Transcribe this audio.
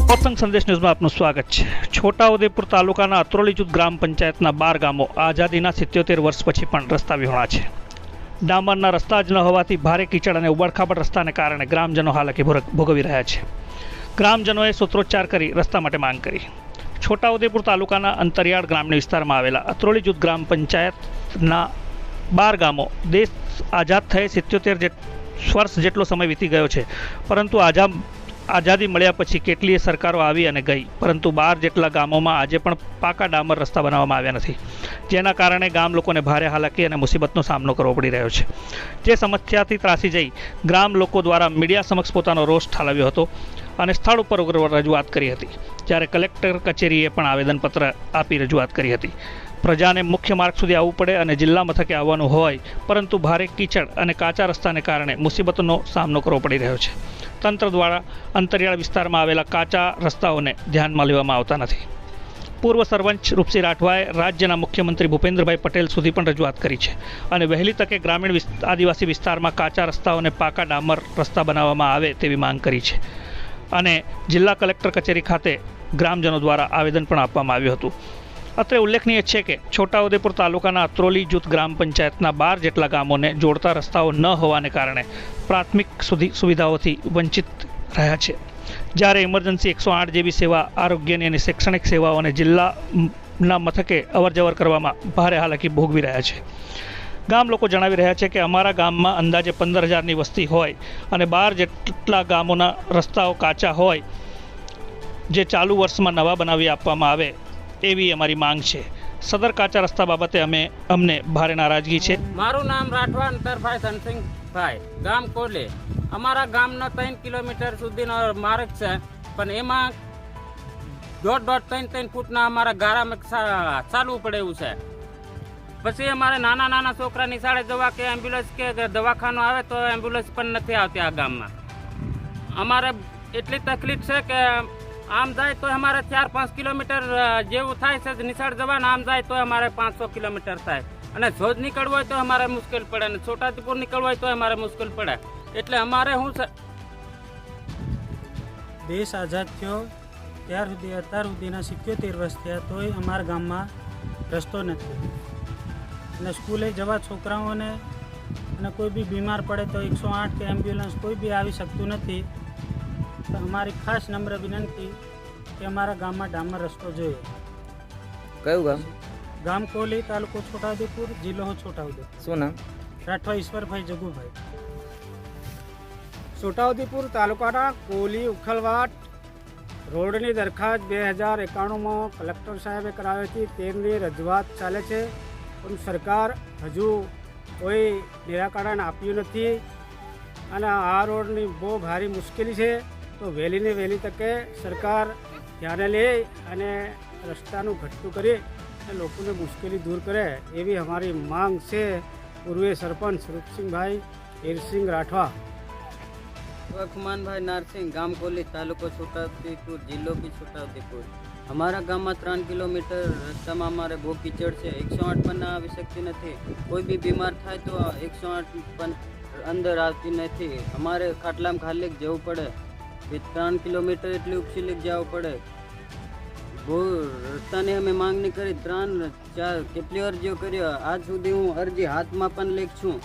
પતંગ સંદેશ ન્યૂઝમાં આપનું સ્વાગત છે। છોટાઉદેપુર તાલુકાના અત્રોલી જૂથ ગ્રામ પંચાયતના 12 ગામો આઝાદીના 77 વર્ષ પછી પણ રસ્તા વિહોણા છે। ડામરના રસ્તા જ ન હોવાથી ભારે કીચડ અને ઉબડખાબડ રસ્તાને કારણે ગ્રામજનો હાલાકી ભોગવી રહ્યા છે। ગ્રામજનોએ સૂત્રોચ્ચાર કરી રસ્તા માટે માંગ કરી। છોટાઉદેપુર તાલુકાના અંતરિયાળ ગ્રામ્ય વિસ્તારમાં આવેલા અત્રોલી જૂથ ગ્રામ પંચાયતના 12 ગામો દેશ આઝાદ થયે 77 વર્ષ જેટલો સમય વીતી ગયો છે, પરંતુ આઝાદી મળ્યા પછી કેટલીય સરકારો આવી અને ગઈ, પરંતુ 12 જેટલા ગામોમાં આજે પણ પાકા ડામર રસ્તા બનાવવામાં આવ્યા નથી, જેના કારણે ગામ લોકોને ભારે હાલાકી અને મુસીબતનો સામનો કરવો પડી રહ્યો છે। જે સમસ્યાથી ત્રાસી જઈ ગ્રામ લોકો દ્વારા મીડિયા સમક્ષ પોતાનો રોષ ઠાલવ્યો હતો અને સ્થળ ઉપર રજૂઆત કરી હતી, જ્યારે કલેક્ટર કચેરીએ પણ આવેદનપત્ર આપી રજૂઆત કરી હતી। પ્રજાને મુખ્ય માર્ગ સુધી આવવું પડે અને જિલ્લા મથકે આવવાનું હોય, પરંતુ ભારે કીચડ અને કાચા રસ્તાને કારણે મુસીબતનો સામનો કરવો પડી રહ્યો છે। તંત્ર દ્વારા અંતરિયાળ વિસ્તારમાં આવેલા કાચા રસ્તાઓને ધ્યાનમાં લેવામાં આવતા નથી। પૂર્વ સરપંચ રૂપસિંહ રાઠવાએ રાજ્યના મુખ્યમંત્રી ભૂપેન્દ્રભાઈ પટેલ સુધી પણ રજૂઆત કરી છે અને વહેલી તકે ગ્રામીણ આદિવાસી વિસ્તારમાં કાચા રસ્તાઓને પાકા ડામર રસ્તા બનાવવામાં આવે તેવી માંગ કરી છે અને જિલ્લા કલેક્ટર કચેરી ખાતે ગ્રામજનો દ્વારા આવેદન પણ આપવામાં આવ્યું હતું। અત્રે ઉલ્લેખનીય છે કે છોટાઉદેપુર તાલુકાના અત્રોલી જૂથ ગ્રામ પંચાયતના 12 જેટલા ગામોને જોડતા રસ્તાઓ ન હોવાને કારણે પ્રાથમિક સુવિધાઓથી વંચિત રહ્યા છે, જ્યારે ઇમરજન્સી 108 જેવી સેવા, આરોગ્યની અને શૈક્ષણિક સેવાઓને જિલ્લાના મથકે અવરજવર કરવામાં ભારે હાલાકી ભોગવી રહ્યા છે। ગામ લોકો જણાવી રહ્યા છે કે અમારા ગામમાં અંદાજે 15,000ની વસ્તી હોય અને 12 જેટલા ગામોના રસ્તાઓ કાચા હોય, જે ચાલુ વર્ષમાં નવા બનાવી આપવામાં આવે એવી અમારી માંગ છે। સદર કાચા રસ્તા બાબતે અમને ભારે નારાજગી છે। મારું નામ રાઠવા અંતરભાઈ ધનસિંહભાઈ, ગામ કોલે। અમારા ગામનો 3 કિલોમીટર સુધીનો માર્ગ છે, પણ એમાં 2.5-3 ફૂટના અમારા ગારામાં ચાલવું પડે એવું છે। પછી અમારે નાના છોકરા નિશાળે જવા કે એમ્બ્યુલન્સ કે દવાખાનું આવે તો એમ્બ્યુલન્સ પણ નથી આવતી આ ગામમાં। અમારે એટલી તકલીફ છે કે આમ જાય તો અમારે 4-5 કિલોમીટર જેવું થાય છે, નિશાળ જવાના આમ જાય તો અમારે 500 કિલોમીટર થાય, અને જોજ નીકળવું હોય તો અમારે મુશ્કેલ પડે, અને છોટાઉદેપુર નીકળવું હોય તો અમારે મુશ્કેલ પડે। એટલે અમારે શું છે, દેશ આઝાદ થયો ત્યાર સુધી અત્યાર સુધીના 77 વર્ષ થયા તોય અમારા ગામમાં રસ્તો નથી, અને સ્કૂલે જવા છોકરાઓને અને કોઈ બી બીમાર પડે તો 108 કે એમ્બ્યુલન્સ કોઈ બી આવી શકતું નથી। તો અમારી ખાસ નમ્ર વિનંતી કે અમારા ગામમાં ડામર રસ્તો જોઈએ। કયું ગામ? ગામ કોલી, તાલુકો છોટાઉદેપુર, જિલ્લો છોટાઉદેપુર। શું નામ? રાઠવા ઈશ્વરભાઈ જગુભાઈ। છોટાઉદેપુર તાલુકાના કોલી ઉખલવાટ રોડની દરખાસ્ત 2091માં કલેક્ટર સાહેબે કરાવી હતી, તેની રજૂઆત ચાલે છે, પણ સરકાર હજુ કોઈ નિરાકરણ આપ્યું નથી, અને આ રોડની બહુ ભારે મુશ્કેલી છે। તો વહેલીને વહેલી તકે સરકાર ધ્યાને લે અને રસ્તાનું ઘટતું કરી અને લોકોને મુશ્કેલી દૂર કરે એવી અમારી માંગ છે। પૂર્વે સરપંચ રૂપસિંહભાઈ હીરસિંહ રાઠવા। ખુમાનભાઈ નારસિંહ, ગામ કોલી, તાલુકો છોટાઉદેપુર, જિલ્લો બી છોટાઉદેપુર। અમારા ગામમાં 3 કિલોમીટર રસ્તામાં અમારે બહુ કીચડ છે, 108 પણ આવી શકતી નથી। કોઈ બી બીમાર થાય તો 108 પણ અંદર આવતી નથી। અમારે ખાટલામાં ખાલી જવું પડે, 3 કિલોમીટર એટલી ઉપસીલીક જવું પડે। બહુ રસ્તાની અમે માંગણી કરી, 3-4 કેટલી અરજીઓ કર્યો, આજ સુધી હું અરજી હાથમાં પણ લખ છું,